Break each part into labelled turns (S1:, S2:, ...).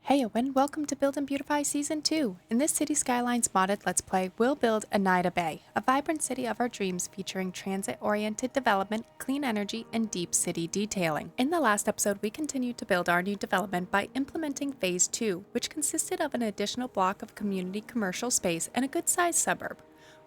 S1: Heyo and welcome to Build&Beautify Season 2. In this Cities Skylines modded Let's Play, we'll build Eneida Bay, a vibrant city of our dreams featuring transit-oriented development, clean energy, and deep city detailing. In the last episode, we continued to build our new development by implementing Phase 2, which consisted of an additional block of community commercial space and a good-sized suburb.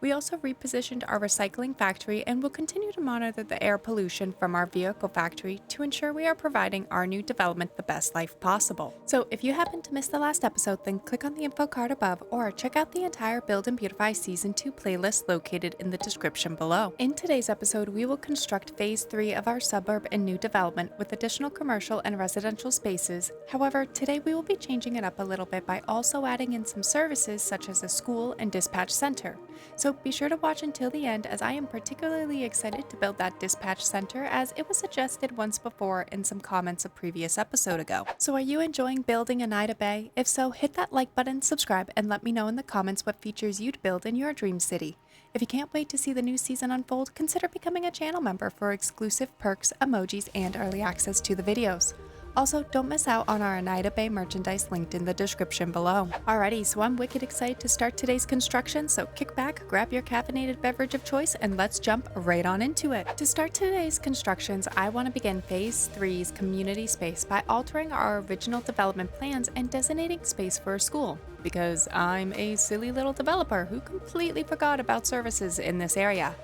S1: We also repositioned our recycling factory and will continue to monitor the air pollution from our vehicle factory to ensure we are providing our new development the best life possible. So if you happen to miss the last episode, then click on the info card above or check out the entire Build&Beautify Season 2 playlist located in the description below. In today's episode, we will construct Phase 3 of our suburb and new development with additional commercial and residential spaces. However, today we will be changing it up a little bit by also adding in some services such as a school and dispatch center. So be sure to watch until the end, as I am particularly excited to build that dispatch center, as it was suggested once before in some comments a previous episode ago. So are you enjoying building Eneida Bay? If so, hit that like button, subscribe, and let me know in the comments what features you'd build in your dream city. If you can't wait to see the new season unfold, consider becoming a channel member for exclusive perks, emojis, and early access to the videos. Also, don't miss out on our Eneida Bay merchandise linked in the description below. Alrighty, so I'm wicked excited to start today's construction, so kick back, grab your caffeinated beverage of choice, and let's jump right on into it. To start today's constructions, I want to begin Phase 3's community space by altering our original development plans and designating space for a school, because I'm a silly little developer who completely forgot about services in this area.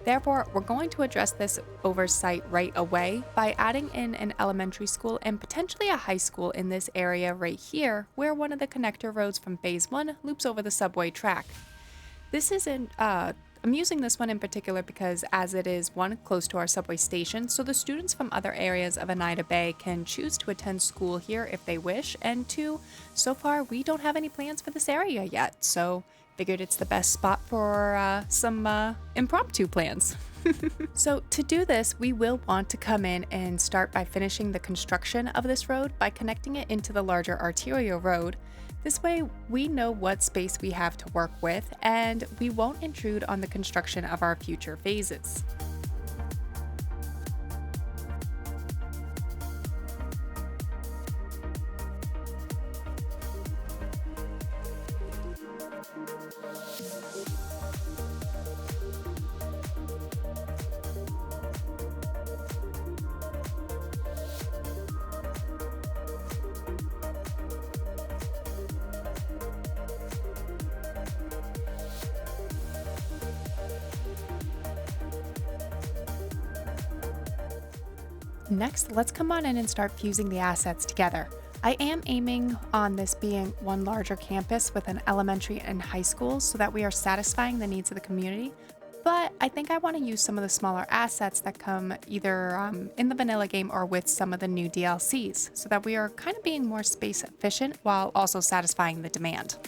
S1: Therefore, we're going to address this oversight right away by adding in an elementary school and potentially a high school in this area right here, where one of the connector roads from Phase 1 loops over the subway track. I'm using this one in particular because as it is, one, close to our subway station, so the students from other areas of Eneida Bay can choose to attend school here if they wish, and two, so far we don't have any plans for this area yet, so figured it's the best spot for some impromptu plans. So to do this, we will want to come in and start by finishing the construction of this road by connecting it into the larger arterial road. This way we know what space we have to work with, and we won't intrude on the construction of our future phases. Next, let's come on in and start fusing the assets together. I am aiming on this being one larger campus with an elementary and high school so that we are satisfying the needs of the community, but I think I want to use some of the smaller assets that come either in the vanilla game or with some of the new DLCs so that we are kind of being more space efficient while also satisfying the demand.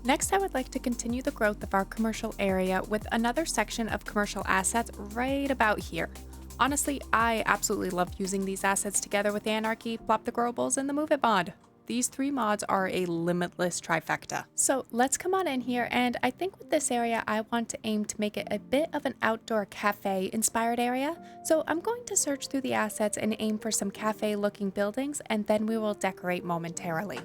S1: Next, I would like to continue the growth of our commercial area with another section of commercial assets right about here. Honestly, I absolutely love using these assets together with Anarchy, Plop the Growables, and the Move It mod. These three mods are a limitless trifecta. So let's come on in here, and I think with this area, I want to aim to make it a bit of an outdoor cafe inspired area. So I'm going to search through the assets and aim for some cafe looking buildings, and then we will decorate momentarily.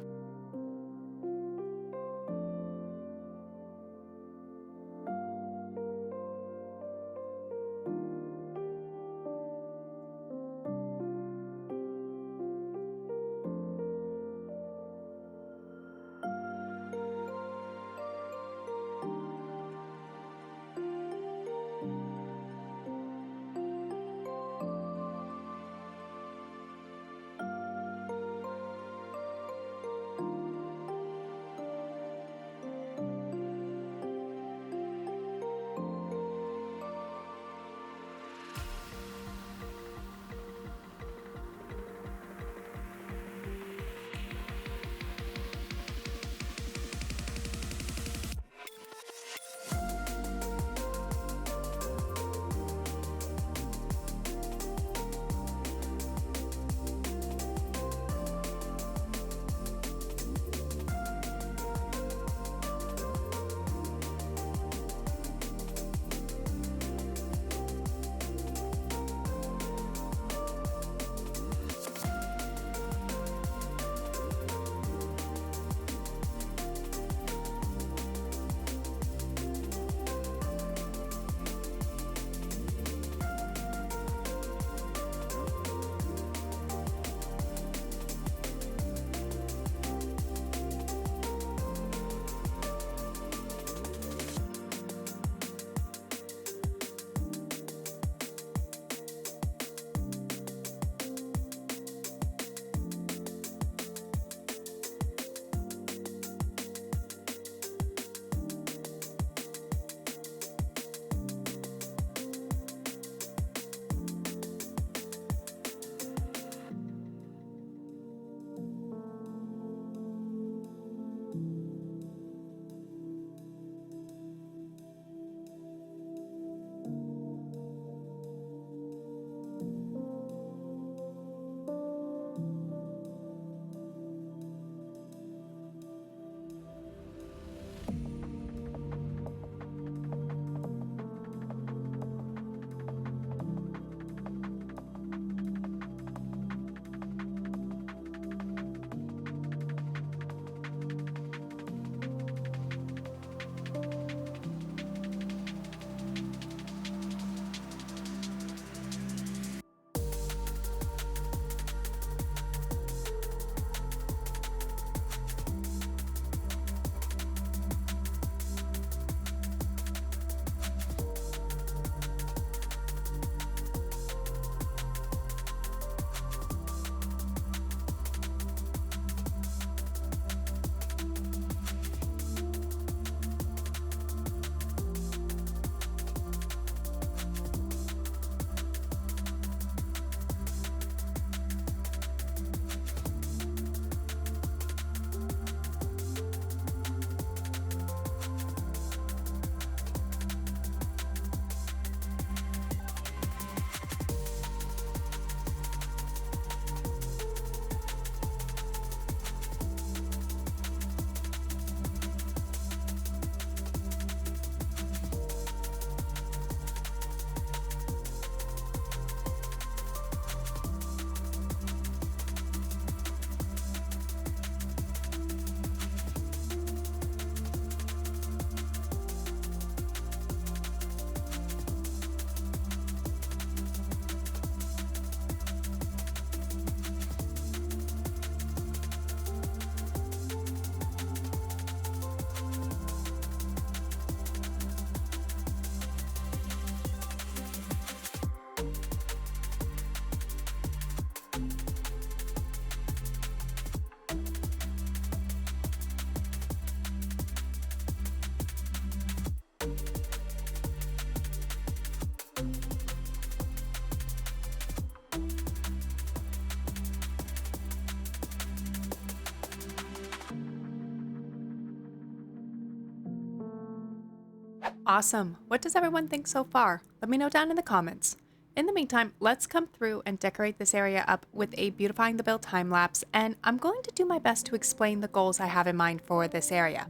S1: Awesome. What does everyone think so far? Let me know down in the comments. In the meantime, let's come through and decorate this area up with a Beautifying the Build time lapse, and I'm going to do my best to explain the goals I have in mind for this area.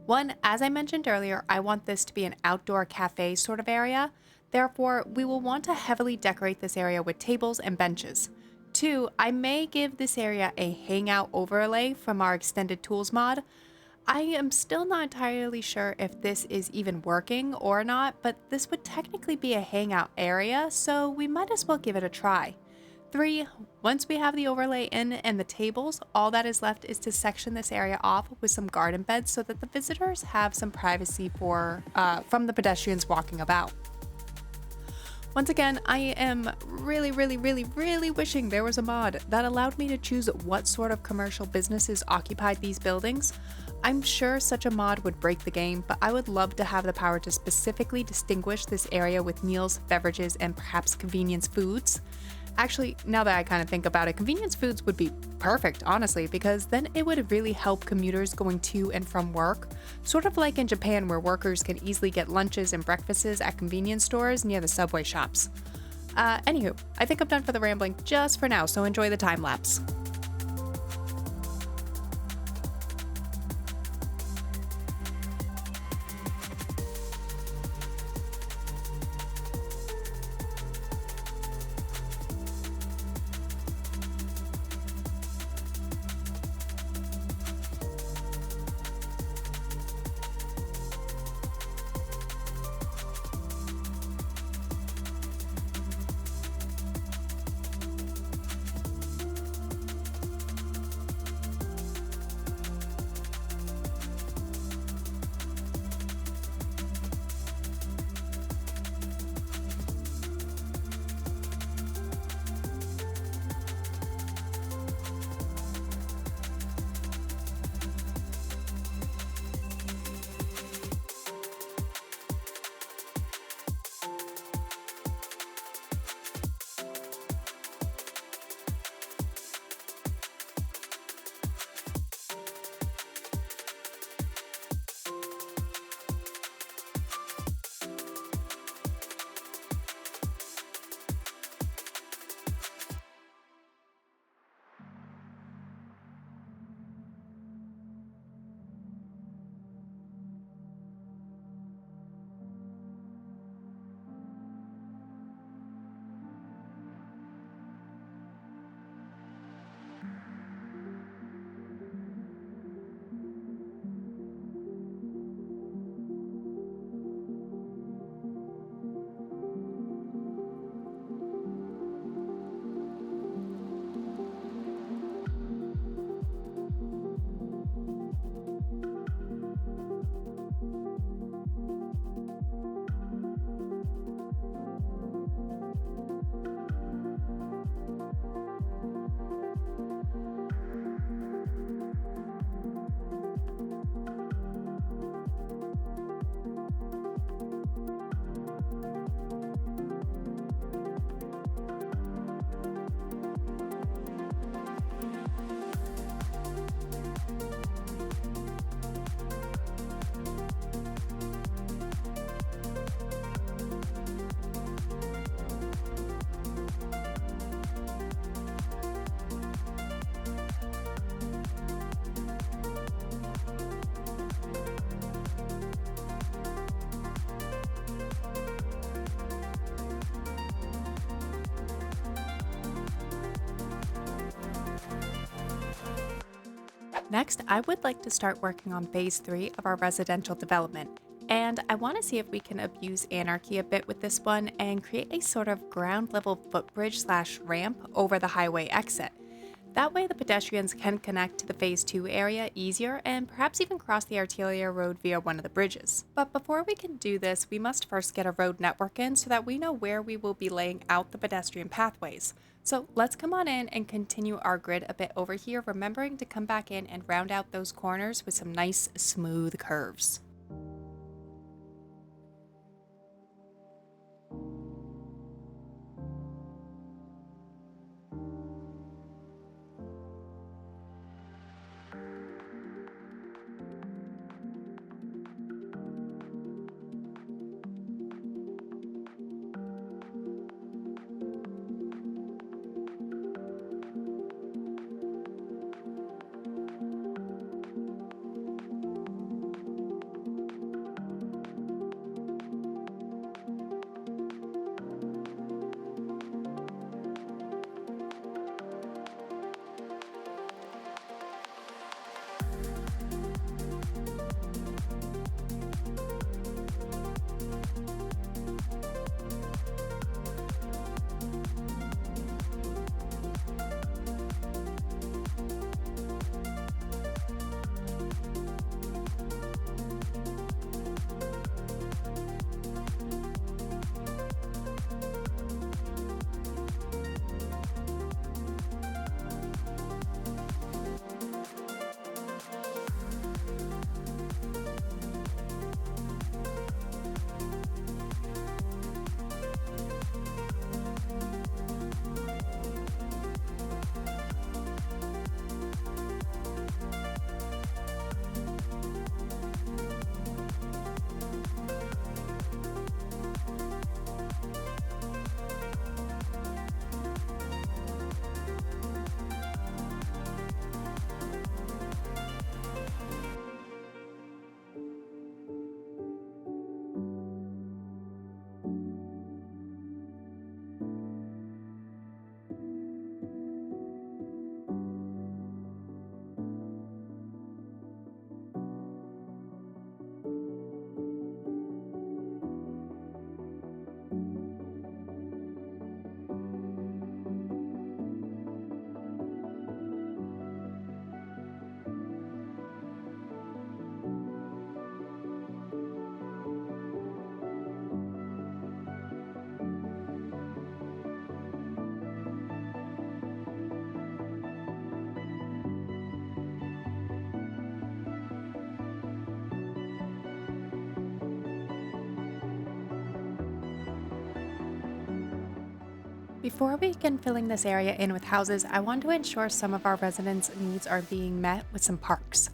S1: One, as I mentioned earlier, I want this to be an outdoor cafe sort of area. Therefore, we will want to heavily decorate this area with tables and benches. Two, I may give this area a hangout overlay from our extended tools mod. I am still not entirely sure if this is even working or not, but this would technically be a hangout area, so we might as well give it a try. 3. Once we have the overlay in and the tables, all that is left is to section this area off with some garden beds so that the visitors have some privacy from the pedestrians walking about. Once again, I am really wishing there was a mod that allowed me to choose what sort of commercial businesses occupied these buildings. I'm sure such a mod would break the game, but I would love to have the power to specifically distinguish this area with meals, beverages, and perhaps convenience foods. Actually, now that I kind of think about it, convenience foods would be perfect, honestly, because then it would really help commuters going to and from work. Sort of like in Japan, where workers can easily get lunches and breakfasts at convenience stores near the subway shops. Anywho, I think I'm done for the rambling just for now, so enjoy the time lapse. Next, I would like to start working on phase 3 of our residential development. And I want to see if we can abuse anarchy a bit with this one and create a sort of ground level footbridge / ramp over the highway exit. That way the pedestrians can connect to the phase 2 area easier and perhaps even cross the arterial road via one of the bridges. But before we can do this, we must first get a road network in so that we know where we will be laying out the pedestrian pathways. So let's come on in and continue our grid a bit over here, remembering to come back in and round out those corners with some nice smooth curves. Before we begin filling this area in with houses, I want to ensure some of our residents' needs are being met with some parks.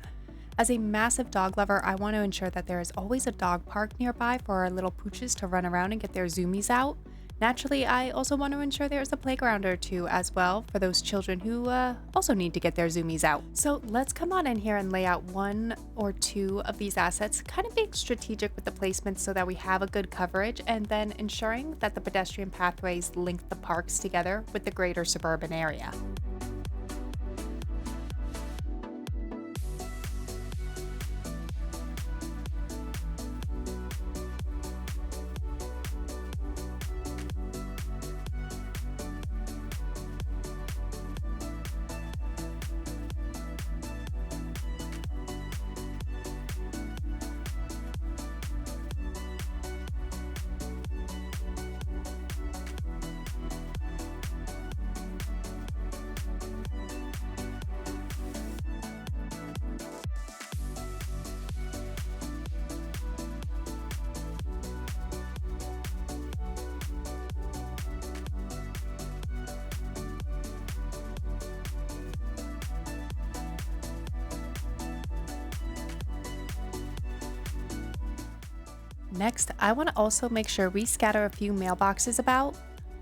S1: As a massive dog lover, I want to ensure that there is always a dog park nearby for our little pooches to run around and get their zoomies out. Naturally, I also want to ensure there's a playground or two as well for those children who also need to get their zoomies out. So let's come on in here and lay out one or two of these assets, kind of being strategic with the placements so that we have a good coverage, and then ensuring that the pedestrian pathways link the parks together with the greater suburban area. Next, I want to also make sure we scatter a few mailboxes about.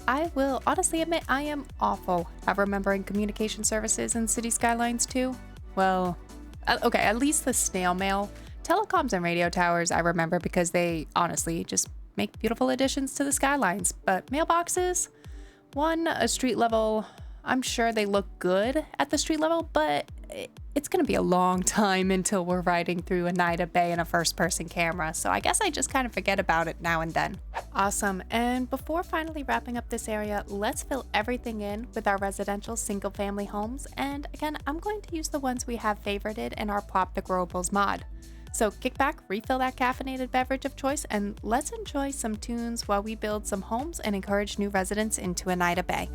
S1: I will honestly admit I am awful at remembering communication services in City Skylines too. Well, okay, at least the snail mail. Telecoms and radio towers I remember because they honestly just make beautiful additions to the skylines. But mailboxes? One, a street level, I'm sure they look good at the street level, but it's going to be a long time until we're riding through Eneida Bay in a first-person camera, so I guess I just kind of forget about it now and then. Awesome, and before finally wrapping up this area, let's fill everything in with our residential single-family homes, and again, I'm going to use the ones we have favorited in our Plop the Growables mod. So kick back, refill that caffeinated beverage of choice, and let's enjoy some tunes while we build some homes and encourage new residents into Eneida Bay.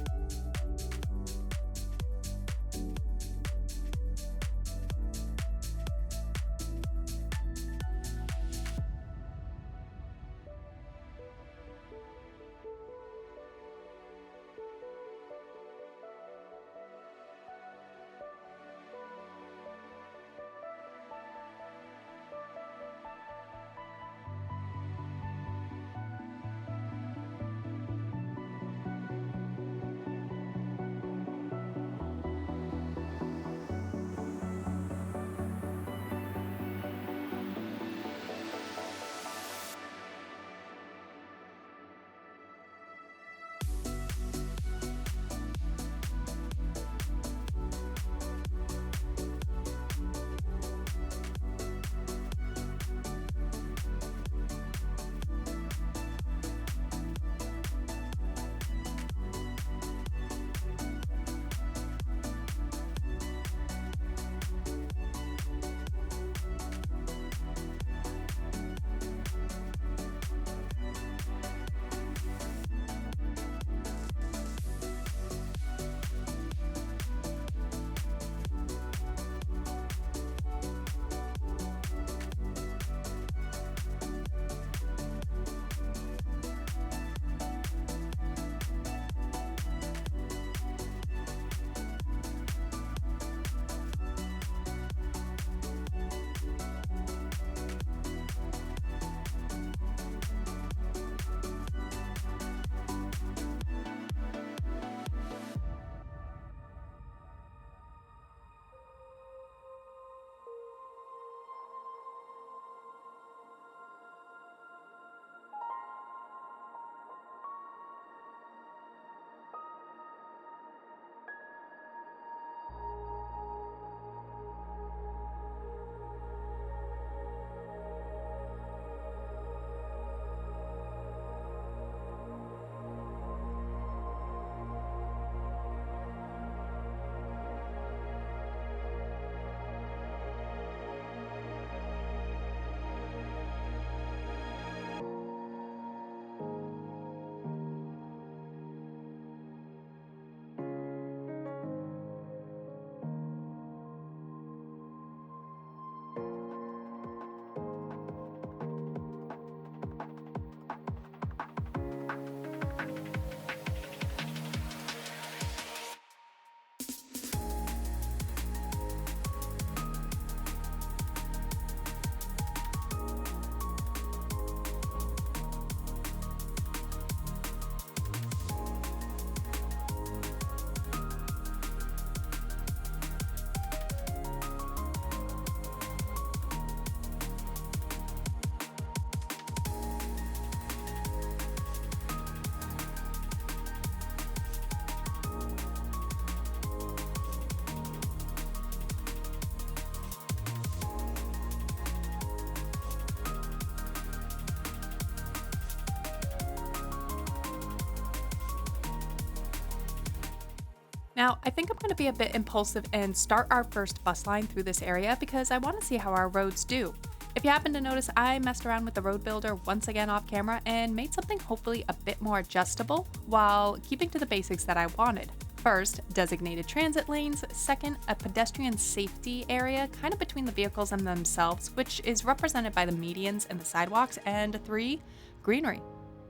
S1: Now, I think I'm going to be a bit impulsive and start our first bus line through this area because I want to see how our roads do. If you happen to notice, I messed around with the road builder once again off camera and made something hopefully a bit more adjustable while keeping to the basics that I wanted. First, designated transit lanes. Second, a pedestrian safety area kind of between the vehicles and themselves, which is represented by the medians and the sidewalks. And three, greenery,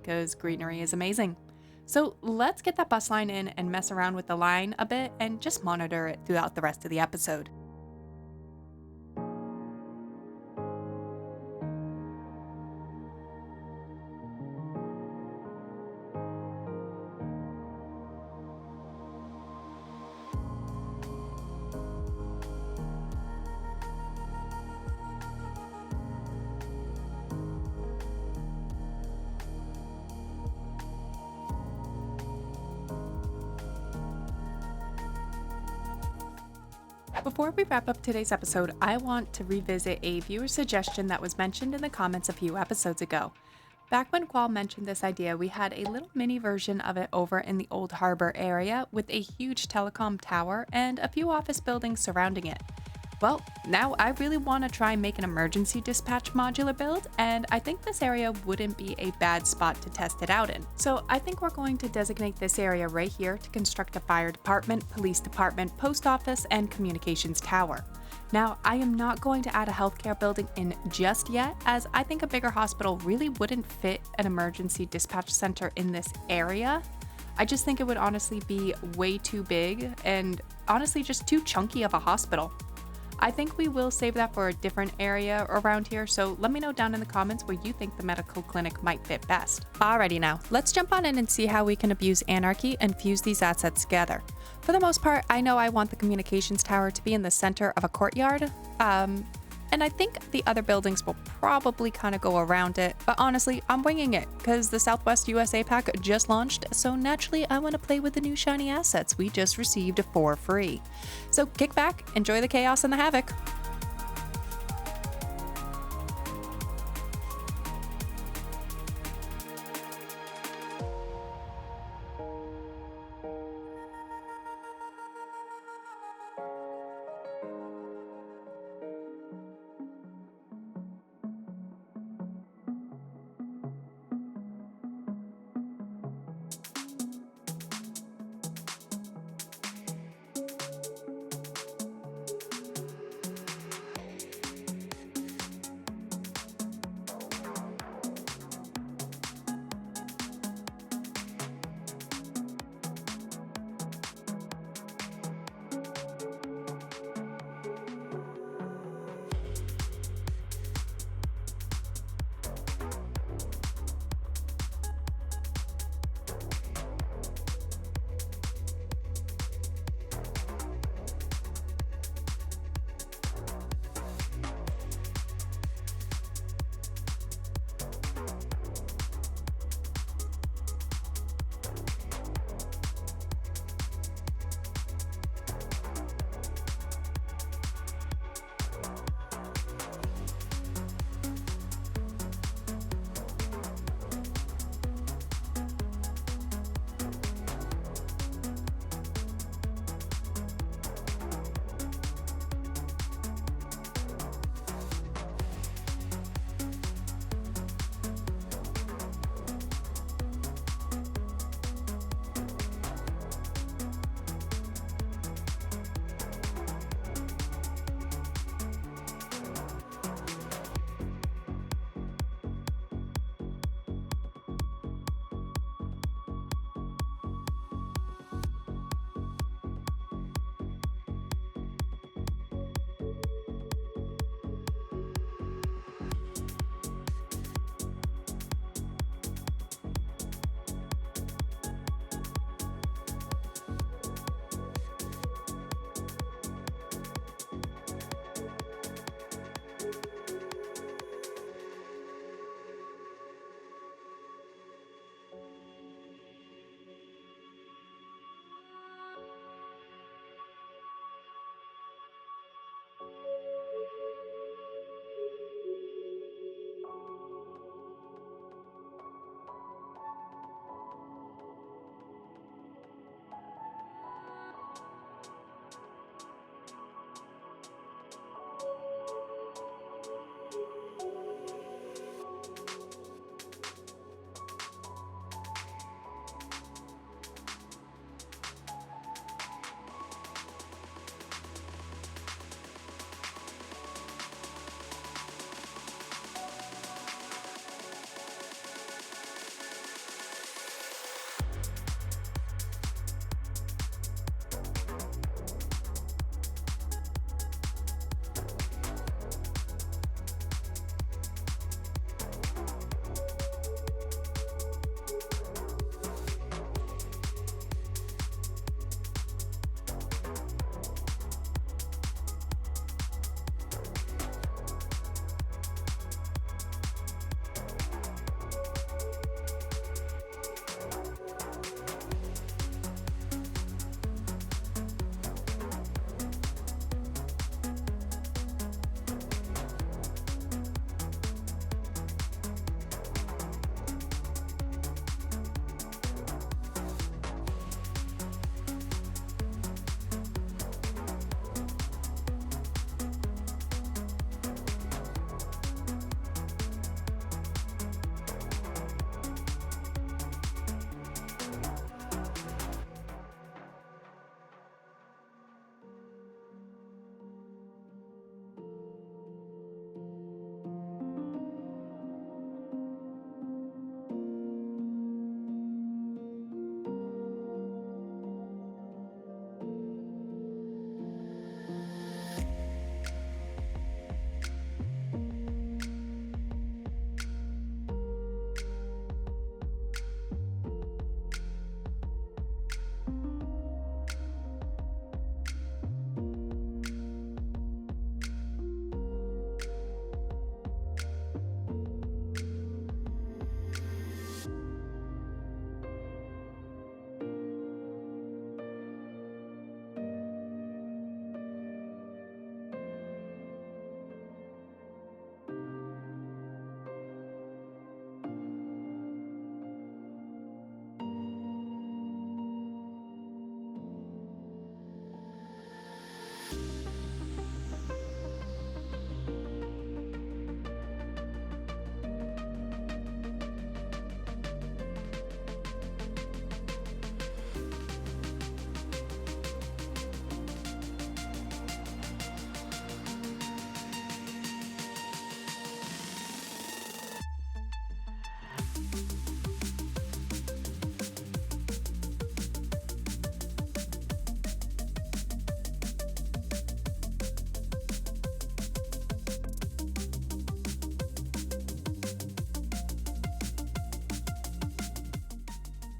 S1: because greenery is amazing. So let's get that bus line in and mess around with the line a bit and just monitor it throughout the rest of the episode. Before we wrap up today's episode, I want to revisit a viewer suggestion that was mentioned in the comments a few episodes ago. Back when Qual mentioned this idea, we had a little mini version of it over in the Old Harbor area with a huge telecom tower and a few office buildings surrounding it. Well, now I really want to try and make an emergency dispatch modular build, and I think this area wouldn't be a bad spot to test it out in. So I think we're going to designate this area right here to construct a fire department, police department, post office, and communications tower. Now, I am not going to add a healthcare building in just yet, as I think a bigger hospital really wouldn't fit an emergency dispatch center in this area. I just think it would honestly be way too big and honestly just too chunky of a hospital. I think we will save that for a different area around here, so let me know down in the comments where you think the medical clinic might fit best. Alrighty now, let's jump on in and see how we can abuse anarchy and fuse these assets together. For the most part, I know I want the communications tower to be in the center of a courtyard, and I think the other buildings will probably kind of go around it, but honestly, I'm winging it because the Southwest USA pack just launched, so naturally I want to play with the new shiny assets we just received for free. So kick back, enjoy the chaos and the havoc.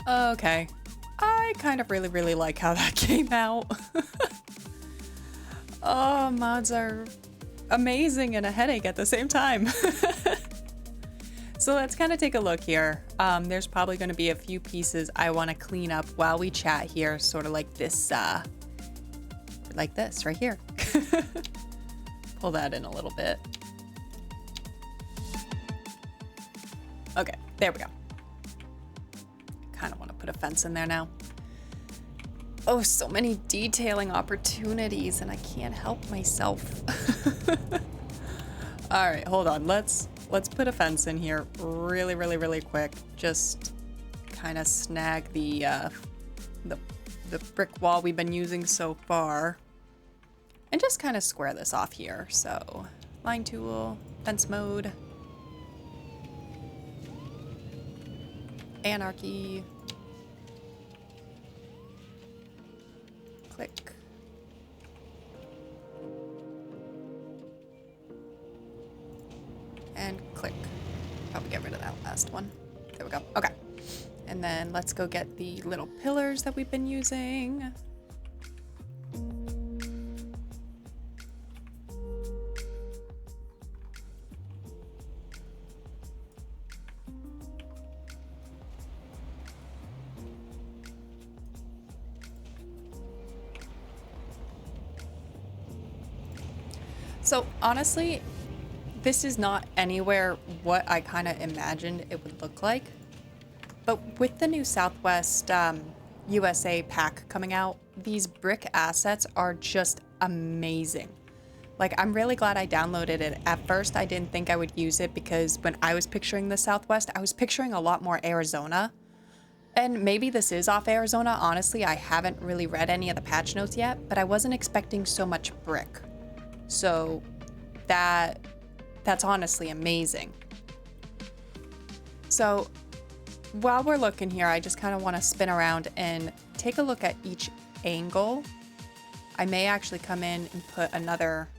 S1: Okay. I kind of really like how that came out. Oh, mods are amazing and a headache at the same time. So let's kind of take a look here. There's probably going to be a few pieces I want to clean up while we chat here, sort of like this right here. Pull that in a little bit. Okay, there we go. Kind of want to put a fence in there now. Oh, so many detailing opportunities and I can't help myself. All right, hold on. Let's put a fence in here really quick. Just kind of snag the brick wall we've been using so far. And just kind of square this off here. So, line tool, fence mode. Anarchy. Click. And click. Probably get rid of that last one. There we go. Okay. And then let's go get the little pillars that we've been using. So honestly, this is not anywhere what I kind of imagined it would look like. But with the new Southwest USA pack coming out, these brick assets are just amazing. Like, I'm really glad I downloaded it. At first, I didn't think I would use it because when I was picturing the Southwest, I was picturing a lot more Arizona. And maybe this is off Arizona. Honestly, I haven't really read any of the patch notes yet, but I wasn't expecting so much brick. So that's honestly amazing. So while we're looking here, I just kind of want to spin around and take a look at each angle. I may actually come in and put another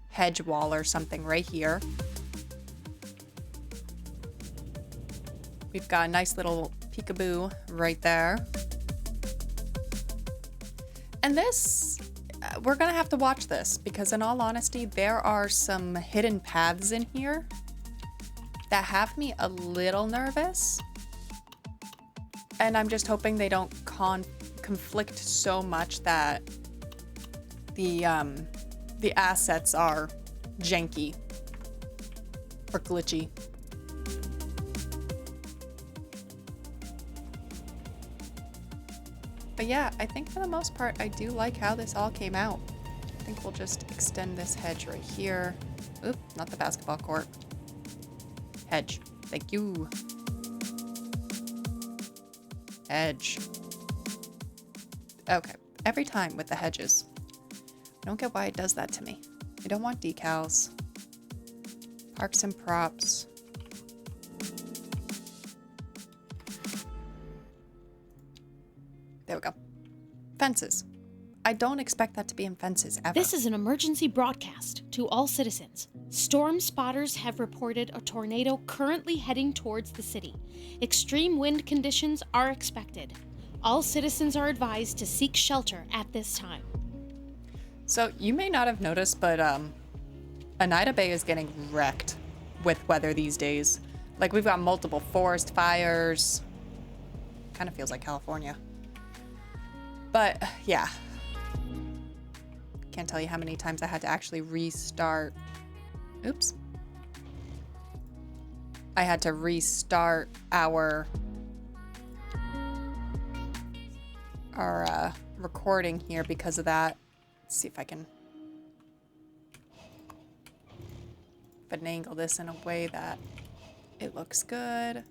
S1: hedge wall or something right here. We've got a nice little peekaboo right there. And this, we're gonna have to watch this because in all honesty, there are some hidden paths in here that have me a little nervous. And I'm just hoping they don't conflict so much that the assets are janky or glitchy. But yeah, I think for the most part, I do like how this all came out. I think we'll just extend this hedge right here. Oop, not the basketball court. Hedge. Thank you. Hedge. Okay, every time with the hedges. I don't get why it does that to me. I don't want decals. Parks and props. There we go. Fences. I don't expect that to be in fences ever.
S2: This is an emergency broadcast to all citizens. Storm spotters have reported a tornado currently heading towards the city. Extreme wind conditions are expected. All citizens are advised to seek shelter at this time.
S1: So you may not have noticed, but Eneida Bay is getting wrecked with weather these days. Like, we've got multiple forest fires. Kind of feels like California. But yeah, can't tell you how many times I had to actually restart. Oops. I had to restart our recording here because of that. Let's see if I can finagle this in a way that it looks good.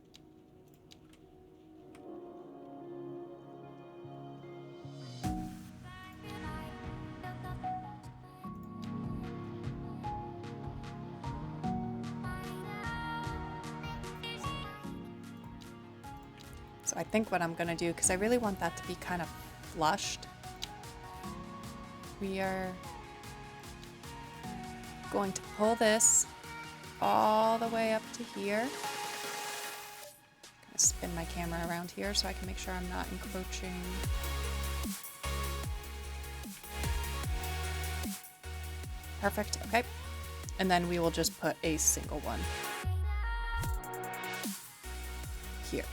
S1: So I think what I'm gonna do, because I really want that to be kind of flushed, we are going to pull this all the way up to here. Gonna spin my camera around here so I can make sure I'm not encroaching. Perfect, okay. And then we will just put a single one here.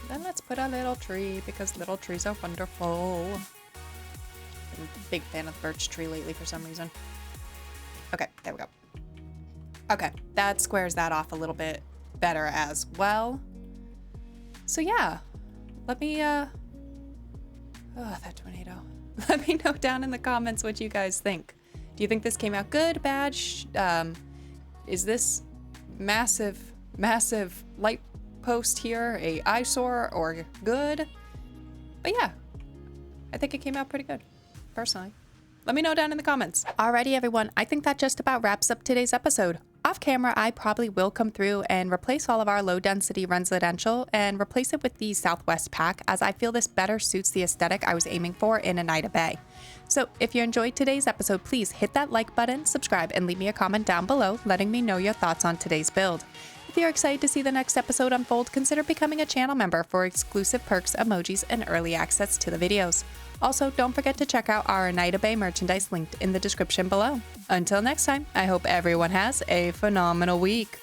S1: Then let's put a little tree because little trees are wonderful. I'm a big fan of the birch tree lately for some reason. Okay, there we go. Okay, that squares that off a little bit better as well. So yeah, let me, oh, that tornado. Let me know down in the comments what you guys think. Do you think this came out good, bad? Is this massive light post here a eyesore or good? But yeah, I think it came out pretty good, personally. Let me know down in the comments. Alrighty, everyone. I think that just about wraps up today's episode. Off camera, I probably will come through and replace all of our low density residential and replace it with the Southwest pack, as I feel this better suits the aesthetic I was aiming for in Eneida Bay. So if you enjoyed today's episode, please hit that like button, subscribe, and leave me a comment down below letting me know your thoughts on today's build. If you're excited to see the next episode unfold, consider becoming a channel member for exclusive perks, emojis, and early access to the videos. Also, don't forget to check out our Eneida Bay merchandise linked in the description below. Until next time, I hope everyone has a phenomenal week.